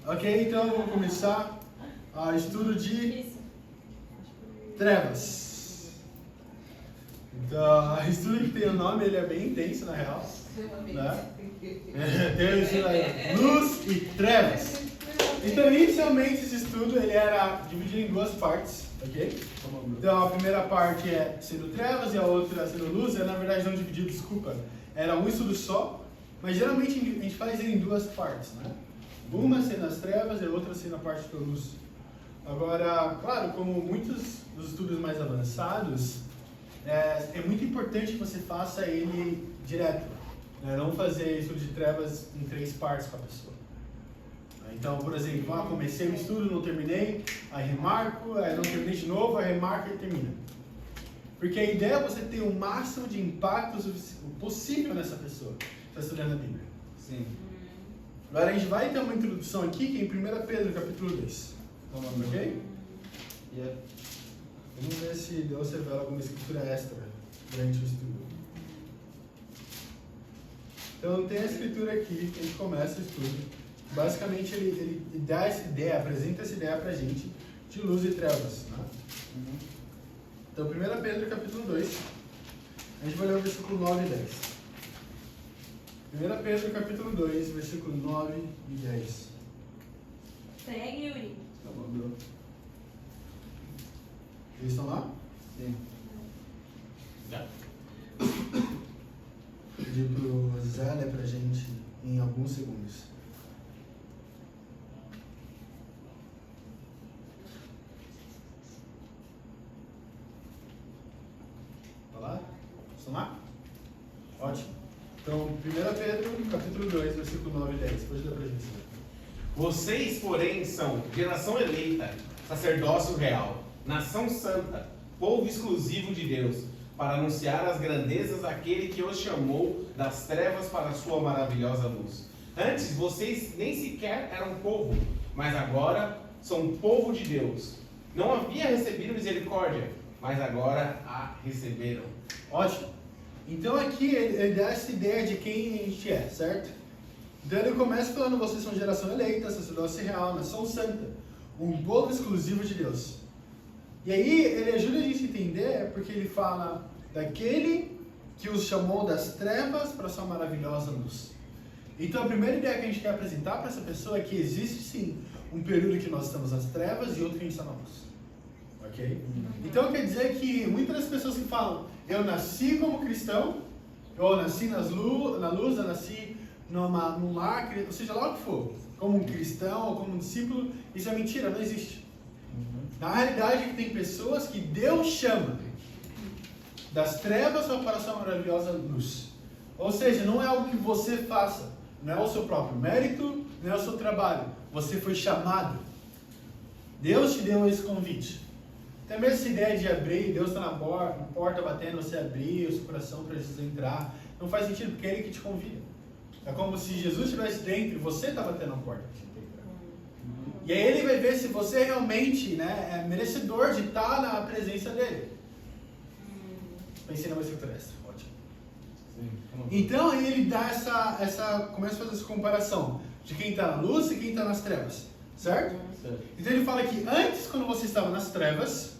Ok, então vamos começar o estudo de trevas. Então, o estudo que tem o nome, ele é bem intenso na real. Né? Tem o estudo aí, luz e trevas. Então, inicialmente esse estudo ele era dividido em duas partes, ok? Então, a primeira parte é sendo trevas e a outra sendo luz. Na verdade, não dividido, desculpa. Era um estudo só, mas geralmente a gente faz ele em duas partes, né? Uma sendo as trevas e a outra sendo a parte da luz. Agora, claro, como muitos dos estudos mais avançados, é muito importante que você faça ele direto, né? Não fazer estudo de trevas em 3 partes com a pessoa. Então, por exemplo, comecei o estudo, não terminei, aí remarco, aí não terminei de novo, aí remarco e termina. Porque a ideia é você ter o máximo de impacto possível nessa pessoa que está estudando a Bíblia. Sim. Agora a gente vai ter uma introdução aqui, que é em 1 Pedro, capítulo 2. Ok? Yeah. Vamos ver se Deus revela alguma escritura extra durante o estudo. Então tem a escritura aqui, que a gente começa o estudo. Basicamente ele dá essa ideia, apresenta essa ideia pra gente de luz e trevas. Né? Então 1 Pedro capítulo 2, a gente vai ler o versículo 9 e 10. 1 Pedro capítulo 2, versículo 9 e 10. Segue, Yuri. Tá bom, bro. Eles estão lá? Sim. Já. Pedir pro Zé ler pra gente em alguns segundos. Tá lá? Estão lá? Ótimo. Então, 1 Pedro, capítulo 2, versículo 9 e 10. Pode ler pra gente. Vocês, porém, são geração eleita, sacerdócio real, nação santa, povo exclusivo de Deus, para anunciar as grandezas daquele que os chamou das trevas para a sua maravilhosa luz. Antes, vocês nem sequer eram povo, mas agora são povo de Deus. Não havia recebido misericórdia, mas agora a receberam. Ótimo. Então aqui ele dá essa ideia de quem a gente é, certo? Então ele começa falando, vocês são geração eleita, sacerdócio real, nação santa, um povo exclusivo de Deus. E aí ele ajuda a gente a entender porque ele fala daquele que os chamou das trevas para a sua maravilhosa luz. Então a primeira ideia que a gente quer apresentar para essa pessoa é que existe sim um período que nós estamos nas trevas e outro que a gente está na luz. Ok? Então quer dizer que muitas das pessoas que falam, eu nasci como cristão, eu nasci na luz, eu nasci num lar, ou seja lá o que for, como um cristão ou como um discípulo, isso é mentira, não existe. Na realidade é que tem pessoas que Deus chama das trevas para a sua maravilhosa luz. Ou seja, não é algo que você faça, não é o seu próprio mérito, não é o seu trabalho. Você foi chamado. Deus te deu esse convite. Tem mesmo essa ideia de abrir, Deus está na porta batendo, você abrir o seu coração para Jesus entrar. Não faz sentido, porque é Ele que te convida. É como se Jesus estivesse dentro e você está batendo a porta para você entrar. E aí Ele vai ver se você realmente é merecedor de estar na presença dEle. Pensei numa escritura extra, ótimo. Sim. Então aí Ele dá começa a fazer essa comparação de quem está na luz e quem está nas trevas. Certo? Certo. Então Ele fala que antes, quando você estava nas trevas,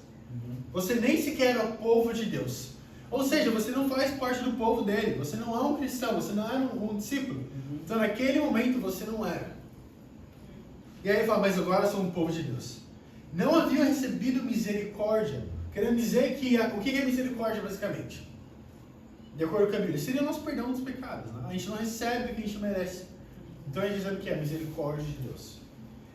você nem sequer era o povo de Deus. Ou seja, você não faz parte do povo dele. Você não é um cristão, você não é um discípulo. Então naquele momento você não era. E aí ele fala, mas agora sou um povo de Deus. Não haviam recebido misericórdia. Querendo dizer que, o que é misericórdia basicamente? De acordo com a Bíblia, seria o nosso perdão dos pecados. Né? A gente não recebe o que a gente merece. Então a gente sabe o que é misericórdia de Deus.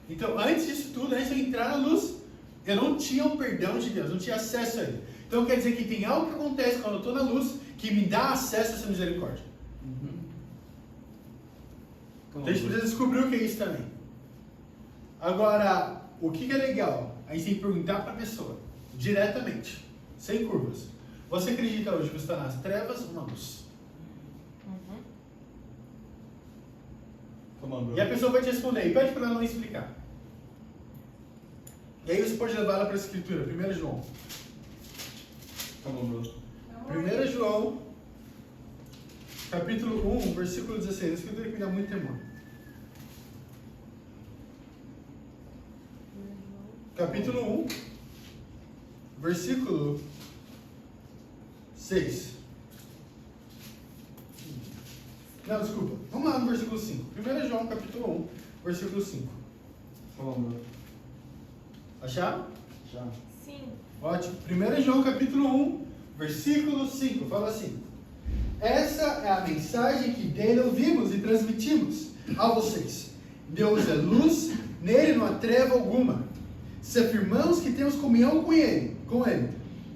Então antes disso tudo, antes de eu entrar na luz, eu não tinha o perdão de Deus, não tinha acesso a Ele. Então quer dizer que tem algo que acontece quando eu estou na luz que me dá acesso a essa misericórdia. Então a gente precisa descobrir o que é isso também. Agora, o que é legal? A gente tem que perguntar para a pessoa, diretamente, sem curvas. Você acredita hoje que você está nas trevas ou na luz? E a pessoa vai te responder, e pede para ela não explicar. E aí você pode levar ela para a escritura, 1 João. Tá bom, bro. 1 João, capítulo 1, versículo 16. A escritura que me dá muito temor. capítulo 1, versículo 6. Não, desculpa. Vamos lá no versículo 5. 1 João, capítulo 1, versículo 5. Tá bom, brother. Acharam? Já. Sim. Ótimo. 1 João, capítulo 1, versículo 5. Fala assim. Essa é a mensagem que dele ouvimos e transmitimos a vocês. Deus é luz, nele não há treva alguma. Se afirmamos que temos comunhão com ele,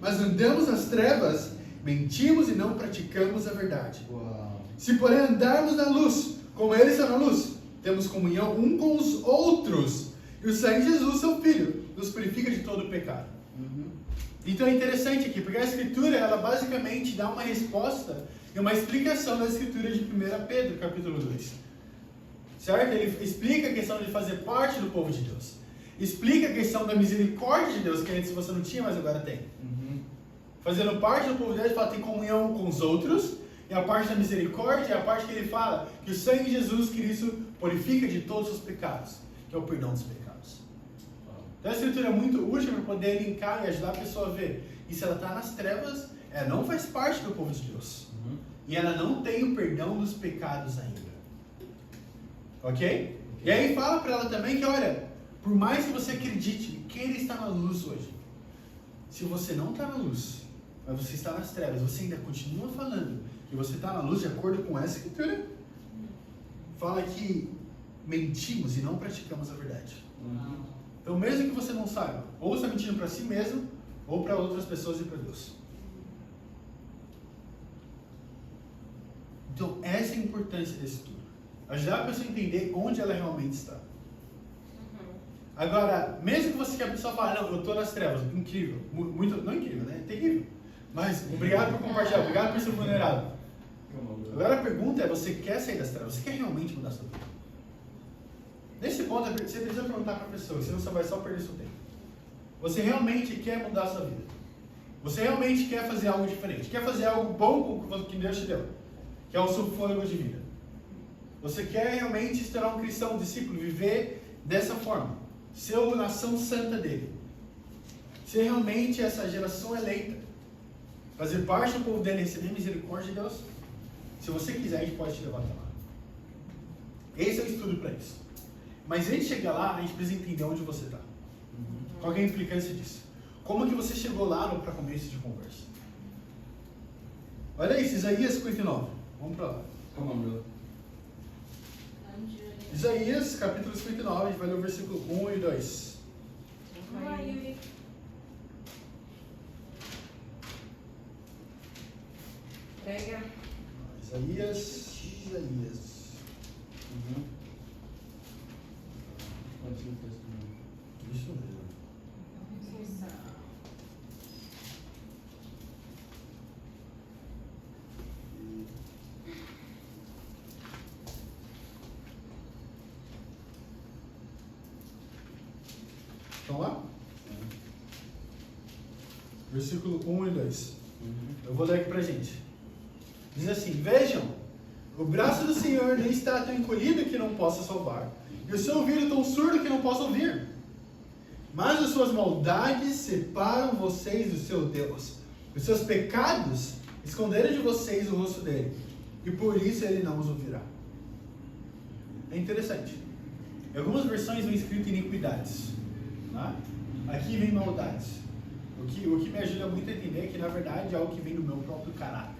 mas andamos nas trevas, mentimos e não praticamos a verdade. Uau. Se porém andarmos na luz, como ele está na luz, temos comunhão um com os outros, e o sangue de Jesus, seu Filho, nos purifica de todo o pecado. Então é interessante aqui, porque a Escritura, ela basicamente dá uma resposta e uma explicação da Escritura de 1 Pedro, capítulo 2. Certo? Ele explica a questão de fazer parte do povo de Deus. Explica a questão da misericórdia de Deus, que antes você não tinha, mas agora tem. Fazendo parte do povo de Deus, ele fala que tem comunhão com os outros, e a parte da misericórdia é a parte que ele fala que o sangue de Jesus Cristo purifica de todos os pecados, que é o perdão dos pecados. Então a Escritura é muito útil para poder linkar e ajudar a pessoa a ver. E se ela está nas trevas, ela não faz parte do povo de Deus. E ela não tem o perdão dos pecados ainda. Ok? E aí fala para ela também que, olha, por mais que você acredite que ele está na luz hoje, se você não está na luz, mas você está nas trevas, você ainda continua falando que você está na luz de acordo com essa Escritura, fala que mentimos e não praticamos a verdade. Então, mesmo que você não saiba, ou está mentindo para si mesmo, ou para outras pessoas e para Deus. Então, essa é a importância desse estudo. Ajudar a pessoa a entender onde ela realmente está. Agora, mesmo que você que a pessoa fale, não, eu estou nas trevas, incrível, muito, não incrível, né? Terrível. Mas, obrigado por compartilhar, obrigado por ser vulnerável. Agora a pergunta é, você quer sair das trevas? Você quer realmente mudar sua vida? Nesse ponto, você precisa perguntar para a pessoa, senão você vai só perder seu tempo. Você realmente quer mudar a sua vida? Você realmente quer fazer algo diferente? Quer fazer algo bom com o que Deus te deu? Que é o seu fôlego de vida. Você quer realmente se tornar um cristão, um discípulo, viver dessa forma? Ser a nação santa dele? Ser realmente essa geração eleita? Fazer parte do povo dele, receber misericórdia de Deus? Se você quiser, a gente pode te levar até lá. Esse é o estudo para isso. Mas antes de chegar lá, a gente precisa entender onde você está. Qual é a implicância disso? Como que você chegou lá para começo de conversa? Olha isso, Isaías 59. Vamos para lá. Come on, brother. Isaías, capítulo 59, a gente vai ler o versículo 1 e 2. Vamos lá, Yuri. Prega. Isaías. Pode ser o texto mesmo. Isso mesmo. Vamos lá? Versículo 1 e 2. Eu vou ler aqui pra gente. Diz assim: Vejam, o braço do Senhor nem está tão encolhido que não possa salvar, e o seu ouvido tão surdo que não possa ouvir. Mas as suas maldades separam vocês do seu Deus. Os seus pecados esconderam de vocês o rosto dele, e por isso ele não os ouvirá. É interessante. Em algumas versões vem escrito iniquidades. Tá? Aqui vem maldades. O que me ajuda muito a entender é que, na verdade, é algo que vem do meu próprio caráter.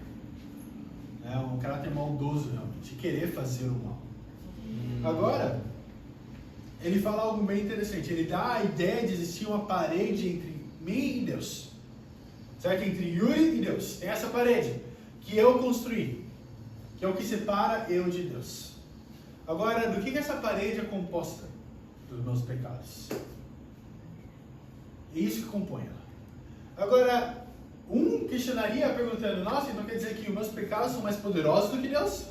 É um caráter maldoso, realmente, de querer fazer o mal. Agora, ele fala algo bem interessante. Ele dá a ideia de existir uma parede entre mim e Deus. Certo? Entre Yuri e Deus. Tem essa parede que eu construí, que é o que separa eu de Deus. Agora, do que essa parede é composta? Dos meus pecados. É isso que compõe ela. Agora, questionaria perguntando, nossa, então quer dizer que os meus pecados são mais poderosos do que Deus?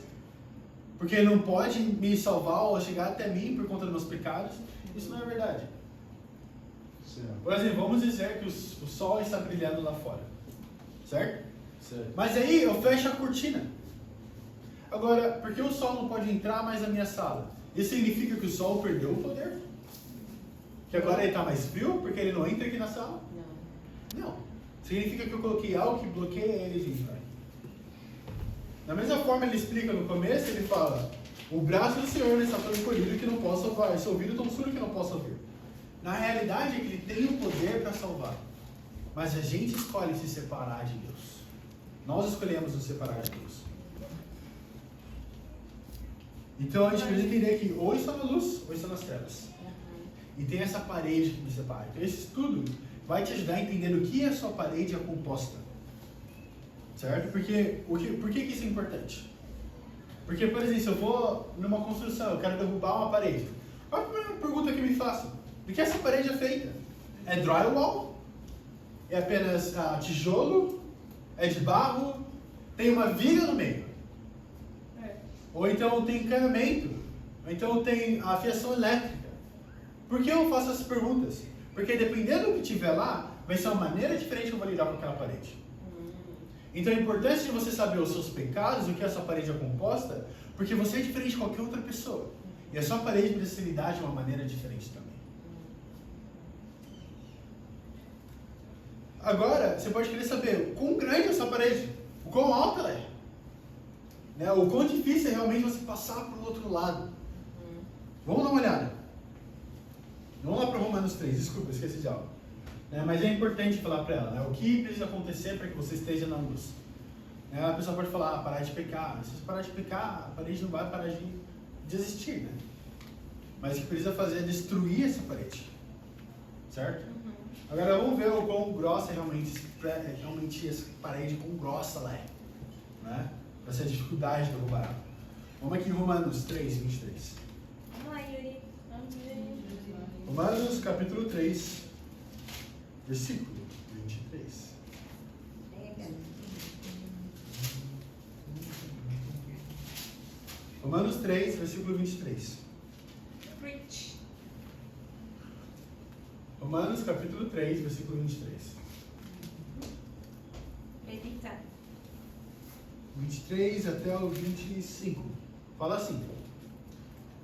Porque Ele não pode me salvar ou chegar até mim por conta dos meus pecados? Isso não é verdade. Certo. Por exemplo, vamos dizer que o sol está brilhando lá fora. Certo? Certo. Mas aí eu fecho a cortina. Agora, por que o sol não pode entrar mais na minha sala? Isso significa que o sol perdeu o poder? Que agora ele está mais frio porque ele não entra aqui na sala? Não. Não. Significa que eu coloquei algo que bloqueia ele de entrar. Da mesma forma ele explica no começo, ele fala: o braço do Senhor está tão encolhido que não posso salvar, esse ouvido tão surdo que não posso ouvir. Na realidade é que ele tem o poder para salvar. Mas a gente escolhe se separar de Deus. Nós escolhemos nos separar de Deus. Então a gente precisa entender que ou estou na luz ou estou nas trevas. E tem essa parede que me separa. Então esse estudo vai te ajudar a entender o que a sua parede é composta. Certo? Porque, por que isso é importante? Porque, por exemplo, se eu vou numa construção, eu quero derrubar uma parede. Qual é a primeira pergunta que me faço? Do que essa parede é feita? É drywall? É apenas tijolo? É de barro? Tem uma viga no meio? Ou então tem encanamento? Ou então tem a fiação elétrica? Por que eu faço essas perguntas? Porque dependendo do que tiver lá, vai ser uma maneira diferente que eu vou lidar com aquela parede. Então a importância de você saber os seus pecados, o que essa parede é composta, porque você é diferente de qualquer outra pessoa. E a sua parede precisa lidar de uma maneira diferente também. Agora, você pode querer saber o quão grande é essa parede, o quão alta ela é. Né? O quão difícil é realmente você passar para o outro lado. Vamos dar uma olhada. Vamos lá para Romanos 3, desculpa, esqueci de algo. Mas é importante falar para ela, né? O que precisa acontecer para que você esteja na luz. A pessoa pode falar, parar de pecar. Se você parar de pecar, a parede não vai parar de existir, né? Mas o que precisa fazer é destruir essa parede. Certo? Agora vamos ver o quão grossa realmente essa parede, quão grossa ela é. Né? Essa dificuldade de derrubar ela. Vamos aqui em Romanos 3, 23. Vamos lá, Yuri. Romanos capítulo 3, versículo 23. Romanos 3, versículo 23. Preach. Romanos capítulo 3, versículo 23. Medita. 23 até o 25. Fala assim: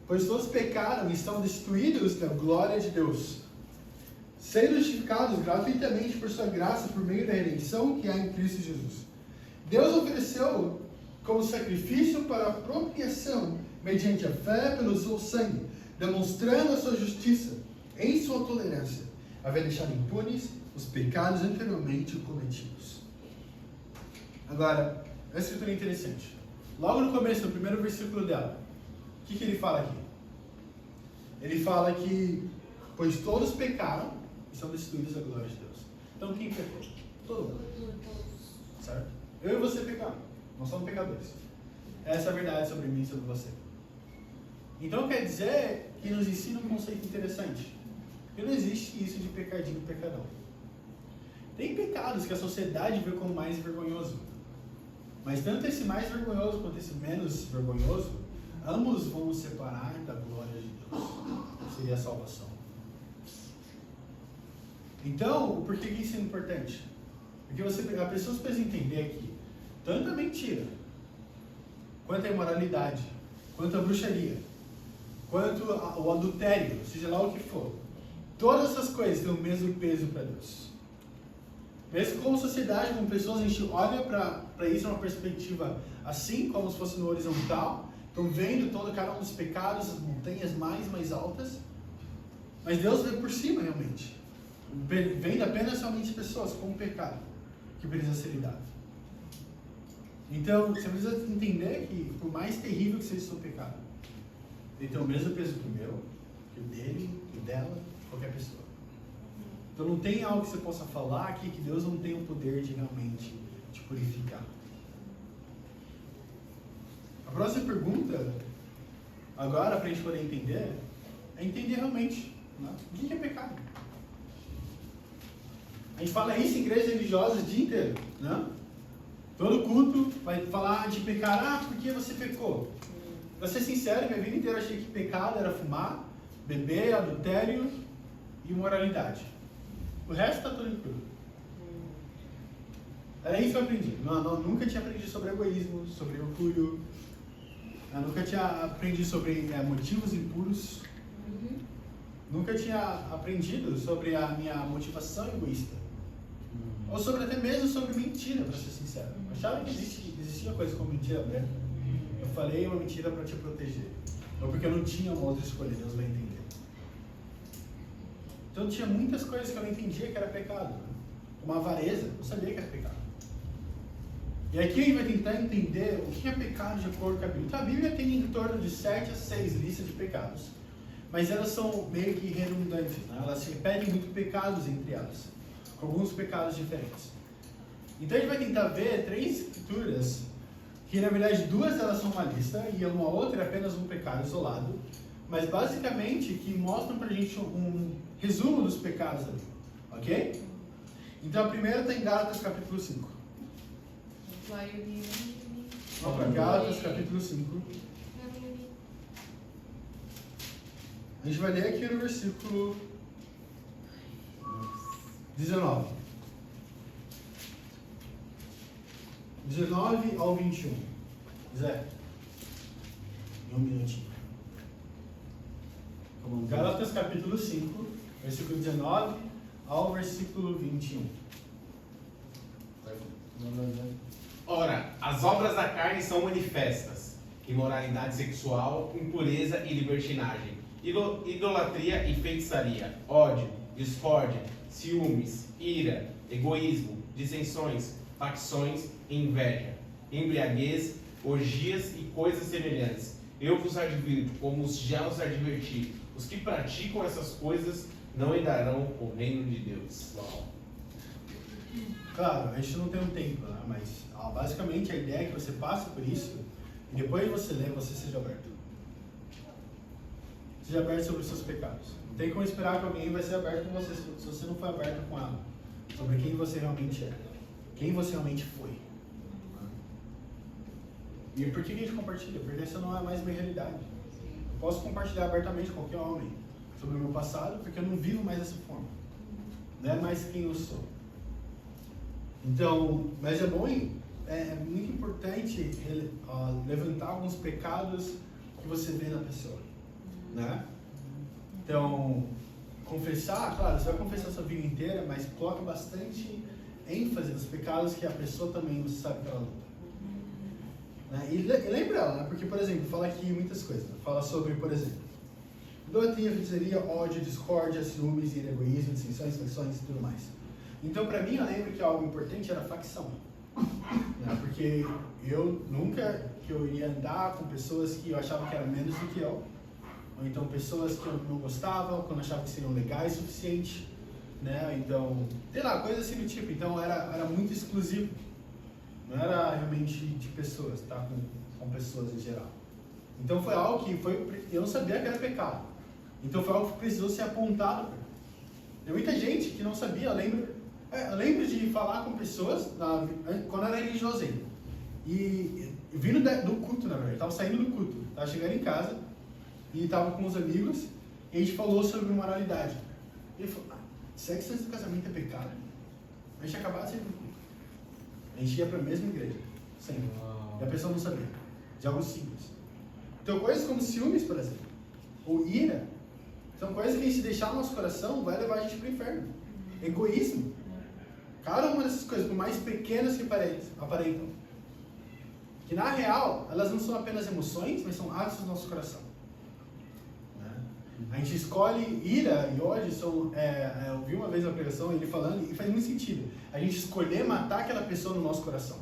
pois todos pecaram e estão destituídos da glória de Deus, sendo justificados gratuitamente por sua graça por meio da redenção que há em Cristo Jesus. Deus ofereceu como sacrifício para a apropriação mediante a fé pelo seu sangue, demonstrando a sua justiça em sua tolerância, havendo deixado impunes os pecados anteriormente cometidos. Agora, essa escritura é interessante. Logo no começo, no primeiro versículo dela, o que ele fala aqui? Ele fala que, pois todos pecaram e são destituídos da glória de Deus. Então quem pecou? Todo mundo. Certo? Eu e você pecamos. Nós somos pecadores. Essa é a verdade sobre mim e sobre você. Então quer dizer que nos ensina um conceito interessante. Que não existe isso de pecadinho e pecadão. Tem pecados que a sociedade vê como mais vergonhoso. Mas tanto esse mais vergonhoso quanto esse menos vergonhoso, ambos vão nos separar da glória de Deus. Seria a salvação. Então, por que isso é importante? Porque as pessoas precisam entender que tanto a mentira, quanto a imoralidade, quanto a bruxaria, quanto o adultério, seja lá o que for, todas essas coisas têm o mesmo peso para Deus. Mesmo como sociedade, como pessoas, a gente olha para isso numa perspectiva assim, como se fosse no horizontal, estão vendo cada um dos pecados, as montanhas mais altas, mas Deus vê por cima realmente, vendo apenas realmente pessoas com o pecado que precisa ser lidado. Então, você precisa entender que, por mais terrível que seja o seu pecado, ele tem o mesmo peso que o meu, que o dele, que o dela, qualquer pessoa. Então não tem algo que você possa falar aqui que Deus não tem o poder de realmente te purificar. A próxima pergunta, agora para a gente poder entender, é entender realmente, né, o que é pecado. A gente fala isso em igrejas religiosas o dia inteiro, né? Todo culto vai falar de pecar. Por que você pecou? Pra ser sincero, minha vida inteira eu achei que pecado era fumar, beber, adultério e imoralidade. O resto está tudo incluído. Era isso que eu aprendi. Nunca tinha aprendido sobre egoísmo, sobre orgulho. Eu nunca tinha aprendido sobre motivos impuros. nunca tinha aprendido sobre a minha motivação egoísta. Ou sobre até mesmo sobre mentira, para ser sincero. Eu achava que existia coisa como mentira branca. Eu falei uma mentira para te proteger. Ou porque eu não tinha uma outra escolha, Deus vai entender. Então tinha muitas coisas que eu não entendia que era pecado. Uma avareza, eu sabia que era pecado. E aqui a gente vai tentar entender o que é pecado de acordo com a Bíblia. Então a Bíblia tem em torno de 7 a 6 listas de pecados. Mas elas são meio que redundantes, né? Elas repetem muito pecados entre elas. Alguns pecados diferentes. Então a gente vai tentar ver 3 escrituras, que na verdade 2 elas são uma lista e uma outra é apenas um pecado isolado, mas basicamente que mostram pra gente um resumo dos pecados ali, ok? Então a primeira está em Gálatas capítulo 5. Vamos para Gálatas capítulo 5. A gente vai ler aqui no versículo 19. 19 ao 21. Zé. Um minutinho. Gálatas capítulo 5, versículo 19 ao versículo 21. Ora, as obras da carne são manifestas: imoralidade sexual, impureza e libertinagem, idolatria e feitiçaria, ódio, discórdia, ciúmes, ira, egoísmo, dissensões, facções e inveja, embriaguez, orgias e coisas semelhantes. Eu vos advirto, como já os adverti, os que praticam essas coisas não herdarão o reino de Deus. Uau. Claro, a gente não tem um tempo, né? Mas basicamente a ideia é que você passe por isso e depois de você ler, você seja aberto. Seja aberto sobre os seus pecados. Não tem como esperar que alguém vai ser aberto com você se você não for aberto com ela. Sobre quem você realmente é. Quem você realmente foi. E por que a gente compartilha? Porque essa não é mais minha realidade. Eu posso compartilhar abertamente com qualquer homem sobre o meu passado, porque eu não vivo mais dessa forma. Não é mais quem eu sou. Então, mas é bom, é muito importante levantar alguns pecados que você vê na pessoa, né? Então, confessar, claro, você vai confessar a sua vida inteira, mas coloca bastante ênfase nos pecados que a pessoa também você sabe que ela luta. Né? E lembra ela, né? Porque, por exemplo, fala aqui muitas coisas. Fala sobre, por exemplo, idolatria, feitiçaria, ódio, discórdia, ciúmes, ira, egoísmo, dissensões, facções e tudo mais. Então, para mim, eu lembro que algo importante era a facção. Né? Porque eu nunca que eu ia andar com pessoas que eu achava que eram menos do que eu. Ou então pessoas que eu não gostava, que eu não achava que seriam legais o suficiente. Né? Então, sei lá, coisas assim do tipo. Então, era muito exclusivo. Não era realmente de pessoas, tá? Com pessoas em geral. Então, foi algo que eu não sabia que era pecado. Então, foi algo que precisou ser apontado. Tem muita gente que não sabia, eu lembro de falar com pessoas quando eu era religioso ainda. E vindo do culto, na verdade. Eu estava saindo do culto. Estava chegando em casa e estava com os amigos e a gente falou sobre moralidade. Ele falou, sexo antes do casamento é pecado. A gente acabava de sair do culto. A gente ia para a mesma igreja. Sempre. E a pessoa não sabia. De algo simples. Então coisas como ciúmes, por exemplo. Ou ira. São coisas que se deixar no nosso coração vai levar a gente para o inferno. Egoísmo. Cada uma dessas coisas, por mais pequenas que aparentam, que na real, elas não são apenas emoções, mas são atos do nosso coração. Né? A gente escolhe ira e ódio, eu vi uma vez uma pregação, ele falando, e faz muito sentido. A gente escolher matar aquela pessoa no nosso coração.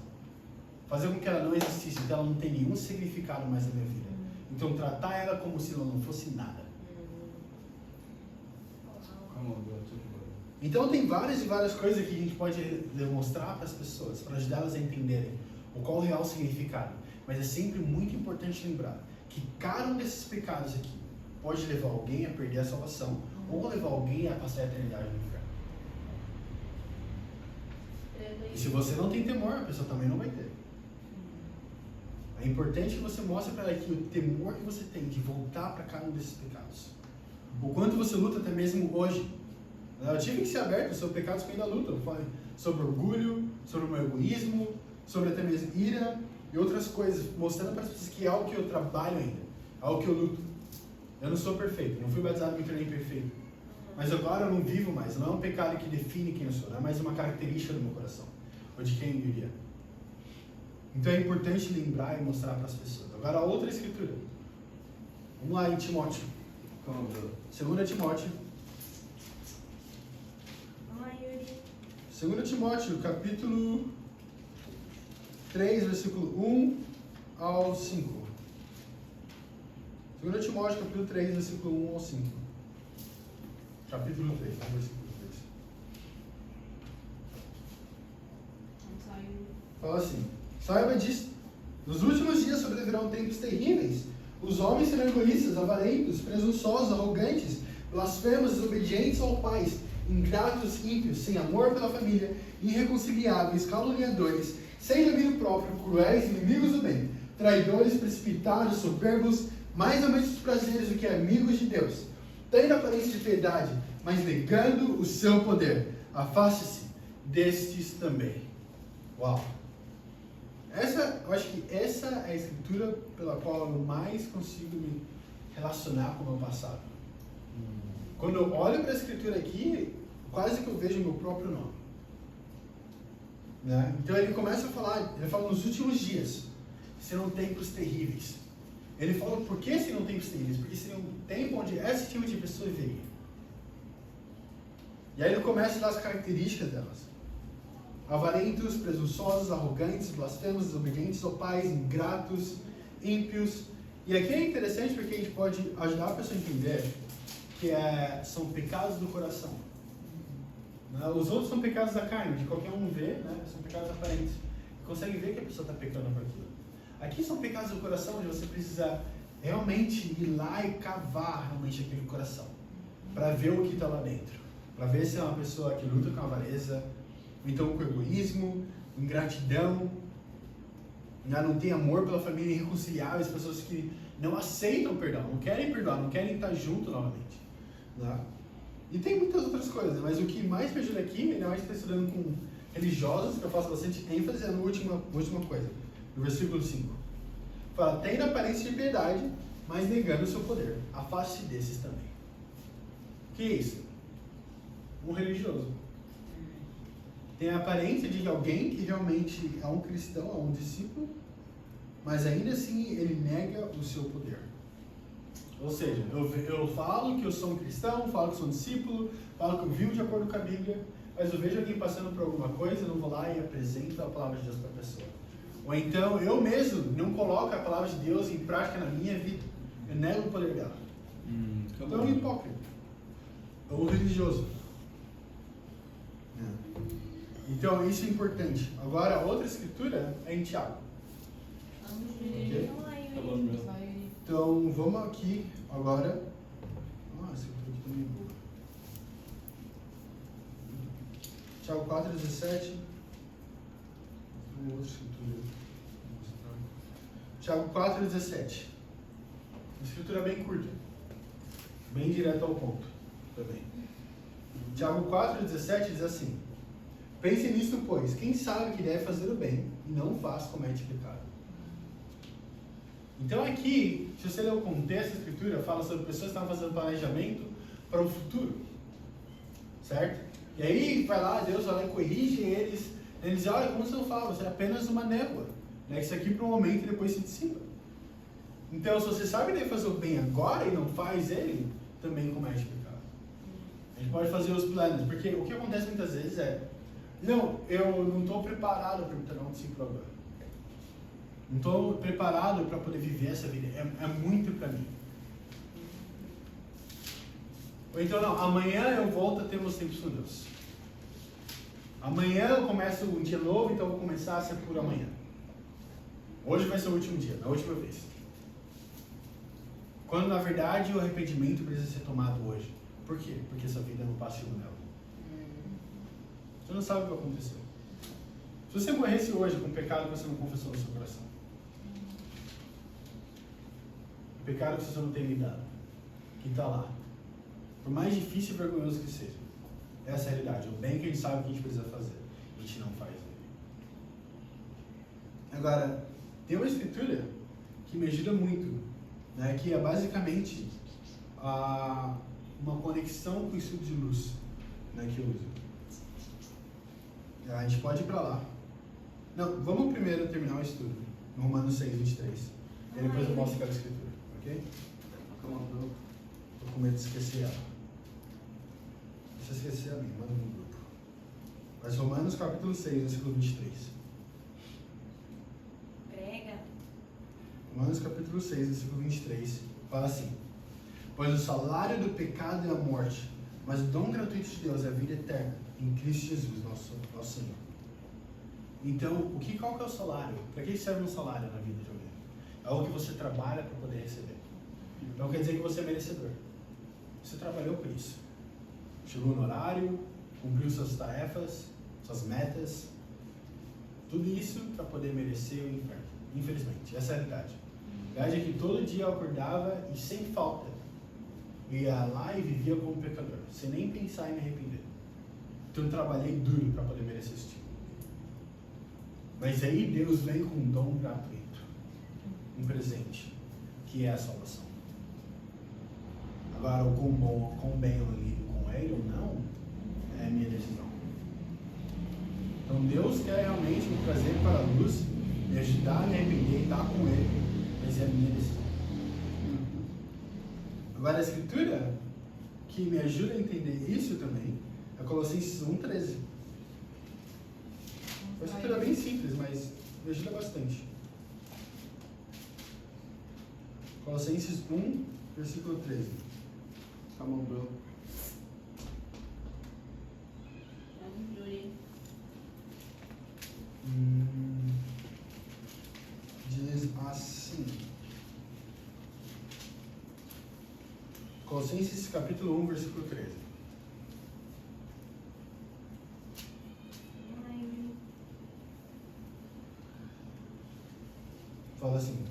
Fazer com que ela não existisse, então ela não tem nenhum significado mais na minha vida. Então tratar ela como se ela não fosse nada. Então tem várias e várias coisas que a gente pode demonstrar para as pessoas, para ajudá-las a entenderem qual é o real significado. Mas é sempre muito importante lembrar que cada um desses pecados aqui pode levar alguém a perder a salvação ou levar alguém a passar a eternidade no inferno. E se você não tem temor, a pessoa também não vai ter. É importante que você mostre para ela que o temor que você tem de voltar para cada um desses pecados. O quanto você luta até mesmo hoje. Eu tive que ser aberto sobre pecados que eu ainda luto. Eu falei sobre orgulho, sobre o meu egoísmo, sobre até mesmo ira e outras coisas, mostrando para as pessoas que é algo que eu trabalho ainda, é algo que eu luto. Eu não sou perfeito, não fui batizado e me tornei perfeito. Mas agora eu não vivo mais, não é um pecado que define quem eu sou, não é mais uma característica do meu coração, ou de quem eu vivia. Então é importante lembrar e mostrar para as pessoas. Agora, outra escritura. Vamos lá em Timóteo. Come on, brother. 2 Timóteo. Vamos lá, Yuri. 2 Timóteo, capítulo 3, versículo 1 ao 5. 2 Timóteo, capítulo 3, versículo 1 ao 5. Capítulo 3, versículo 3. Vamos lá, Yuri. Fala assim: saiba disso. Nos últimos dias sobrevirão tempos terríveis. Os homens serão egoístas, avarentos, presunçosos, arrogantes, blasfemos, desobedientes aos pais, ingratos, ímpios, sem amor pela família, irreconciliáveis, caluniadores, sem domínio próprio, cruéis, inimigos do bem, traidores, precipitados, soberbos, mais amantes dos prazeres do que amigos de Deus, tendo aparência de piedade, mas negando o seu poder. Afaste-se destes também. Uau! Eu acho que essa é a escritura pela qual eu mais consigo me relacionar com o meu passado. Quando eu olho para a escritura aqui, quase que eu vejo o meu próprio nome. Né? Então ele começa a falar, ele fala nos últimos dias, serão tempos terríveis. Ele fala por que seriam tempos terríveis? Porque seria um tempo onde esse tipo de pessoa viveria. E aí ele começa a dar as características delas. Avarentos, presunçosos, arrogantes, blasfemos, desobedientes aos pais, ingratos, ímpios. E aqui é interessante porque a gente pode ajudar a pessoa a entender que são pecados do coração. Né? Os outros são pecados da carne, de qualquer um ver, né? São pecados aparentes. Consegue ver que a pessoa está pecando por aquilo. Aqui são pecados do coração, onde você precisa realmente ir lá e cavar realmente aquele coração, para ver o que está lá dentro, para ver se é uma pessoa que luta com a avareza, então com egoísmo, ingratidão, não tem amor pela família, irreconciliáveis, pessoas que não aceitam perdão, não querem perdoar, não querem estar junto novamente. Né? E tem muitas outras coisas, mas o que mais me ajuda aqui, ainda mais está estudando com religiosos, que eu faço bastante ênfase, é na última coisa, no versículo 5. Fala, tendo aparência de piedade, mas negando o seu poder. Afaste-se desses também. O que é isso? Um religioso. Tem a aparência de alguém que realmente é um cristão, é um discípulo, mas ainda assim ele nega o seu poder. Ou seja, eu falo que eu sou um cristão, falo que eu sou um discípulo, falo que eu vivo de acordo com a Bíblia, mas eu vejo alguém passando por alguma coisa, eu não vou lá e apresento a palavra de Deus para a pessoa. Ou então eu mesmo não coloco a palavra de Deus em prática na minha vida, eu nego o poder dela. Então é um hipócrita, é um religioso. Então isso é importante. Agora, outra escritura é em Tiago. Vamos, Ok. Yuri. Vamos lá, Yuri. Tá bom, meu. Vai, Yuri. Então vamos aqui agora. Essa escritura aqui também é boa. Tiago 4,17. Outra escritura. Tiago 4,17. Uma escritura bem curta. Bem direta ao ponto. Também. Tiago 4,17 diz assim: pense nisto, pois, quem sabe que deve fazer o bem e não faz, comete pecado. Então aqui, se você ler o contexto da escritura, fala sobre pessoas que estavam fazendo planejamento para o futuro. Certo? E aí vai lá, Deus vai lá e corrige eles. Eles dizem, olha, como você não fala, você é apenas uma névoa. Né? Isso aqui para um momento e depois se dissipa. Então, se você sabe que deve fazer o bem agora e não faz ele, também comete pecado. A gente pode fazer os planos, porque o que acontece muitas vezes é, não, eu não estou preparado para me tornar um discípulo agora. Não estou preparado para poder viver essa vida. É muito para mim. Ou então, não, amanhã eu volto a ter meus tempos com Deus. Amanhã eu começo um dia novo, então eu vou começar a ser por amanhã. Hoje vai ser o último dia, a última vez. Quando na verdade o arrependimento precisa ser tomado hoje. Por quê? Porque essa vida não passa de nela. Você não sabe o que aconteceu. Se você morresse hoje com um pecado que você não confessou no seu coração, um pecado que você não tem lidado, que está lá, por mais difícil e vergonhoso que seja, essa é a realidade. O bem que a gente sabe que a gente precisa fazer, a gente não faz. Agora, tem uma escritura que me ajuda muito, né, que é basicamente uma conexão com o estudo de luz, né, que eu uso. A gente pode ir para lá. Não, vamos primeiro terminar o estudo, no Romanos 6, 23. E depois eu mostro aquela escritura, ok? Come on, bro. Tô com medo de esquecer ela. Se eu esquecer a mim, manda no grupo. Mas Romanos capítulo 6, versículo 23. Prega. Romanos capítulo 6, versículo 23. Fala assim: pois o salário do pecado é a morte, mas o dom gratuito de Deus é a vida eterna, em Cristo Jesus, nosso Senhor. Então, qual que é o salário? Para que serve um salário na vida de alguém? É algo que você trabalha para poder receber. Não quer dizer que você é merecedor. Você trabalhou por isso. Chegou no horário, cumpriu suas tarefas, suas metas. Tudo isso para poder merecer o inferno. Infelizmente, essa é a realidade. A verdade é que todo dia eu acordava e sem falta ia lá e vivia como pecador, sem nem pensar em me arrepender. Então eu trabalhei duro para poder merecer esse tipo. Mas aí Deus vem com um dom gratuito, um presente, que é a salvação. Agora, o quão bem eu lido com ele ou não, é a minha decisão. Então Deus quer realmente me trazer para a luz, me ajudar a me arrepender e estar com ele, mas é a minha decisão. Agora, a escritura que me ajuda a entender isso também é Colossenses 1,13. A escritura é bem simples, mas me ajuda bastante. Colossenses 1, versículo 13. Come on, bro. Vamos, Yuri. Diz assim. Colossenses capítulo 1, versículo 13. Vamos lá, Yuri. Fala assim: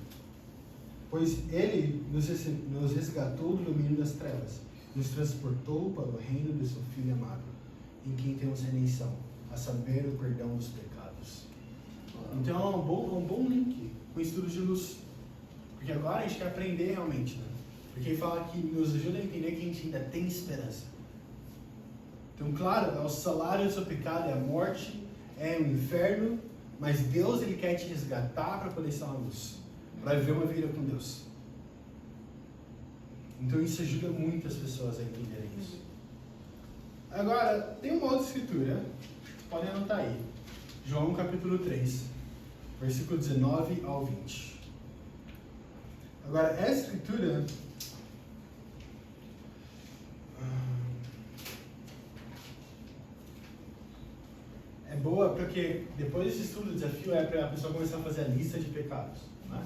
pois ele nos resgatou do domínio das trevas, nos transportou para o reino de seu Filho amado, em quem temos redenção, a saber, o perdão dos pecados. Então é um bom link com o estudo de luz, porque agora a gente quer aprender realmente, né? Porque ele fala que nos ajuda a entender que a gente ainda tem esperança. Então, claro, o salário do seu pecado é a morte, é o inferno, mas Deus ele quer te resgatar para poder estar na luz, para viver uma vida com Deus. Então isso ajuda muitas pessoas a entenderem isso. Agora, tem uma outra escritura, podem anotar aí. João capítulo 3, versículo 19 ao 20. Agora, essa escritura é boa porque depois desse estudo, o desafio é para a pessoa começar a fazer a lista de pecados, né?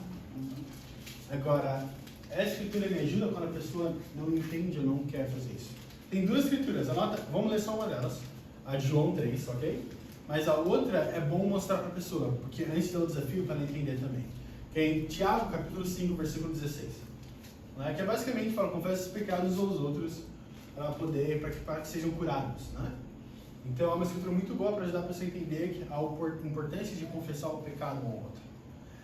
Agora, essa escritura me ajuda quando a pessoa não entende ou não quer fazer isso. Tem duas escrituras, anota, vamos ler só uma delas, a de João 3, ok? Mas a outra é bom mostrar para a pessoa, porque antes de dar o desafio, para ela entender também. Que é em Tiago, capítulo 5, versículo 16. Né? Que é basicamente fala, confessa os pecados uns aos outros, para que sejam curados, né? Então é uma escritura muito boa para ajudar a pessoa a entender a importância de confessar o pecado um ao outro.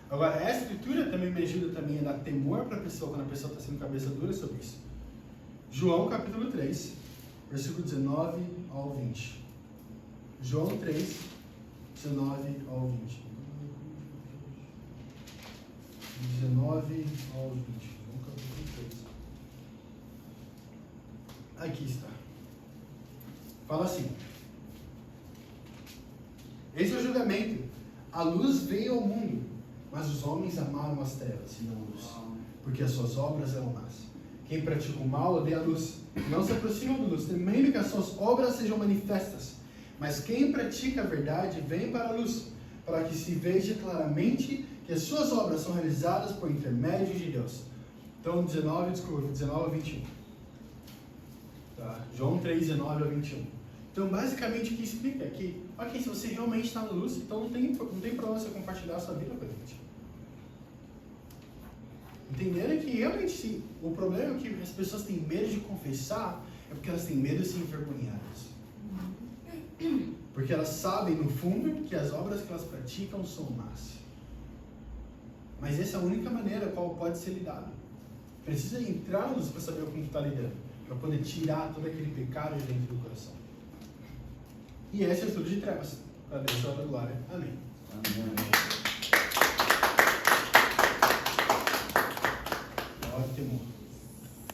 Agora, essa escritura também me ajuda também a dar temor para a pessoa quando a pessoa está sendo cabeça dura sobre isso. João capítulo 3, versículo 19 ao 20. João 3, 19 ao 20. 19 ao 20. João capítulo 3. Aqui está. Fala assim: esse é o julgamento. A luz veio ao mundo, mas os homens amaram as trevas e não a luz, porque as suas obras eram más. Quem pratica o mal odeia a luz, não se aproxima da luz, temendo que as suas obras sejam manifestas. Mas quem pratica a verdade vem para a luz, para que se veja claramente que as suas obras são realizadas por intermédio de Deus. Então, 19 a 21. Tá? João 3, 19 a 21. Então, basicamente, o que explica é que, ok, se você realmente está na luz, então não tem problema você compartilhar a sua vida com a gente. Entendendo que realmente sim, o problema é que as pessoas têm medo de confessar, é porque elas têm medo de ser envergonhadas. Porque elas sabem, no fundo, que as obras que elas praticam são más. Mas essa é a única maneira qual pode ser lidado. precisa entrar na luz para saber com o que está lidando, para poder tirar todo aquele pecado de dentro do coração. E essa é a estrutura de trevas, para Deus, a glória. Amém. Amém.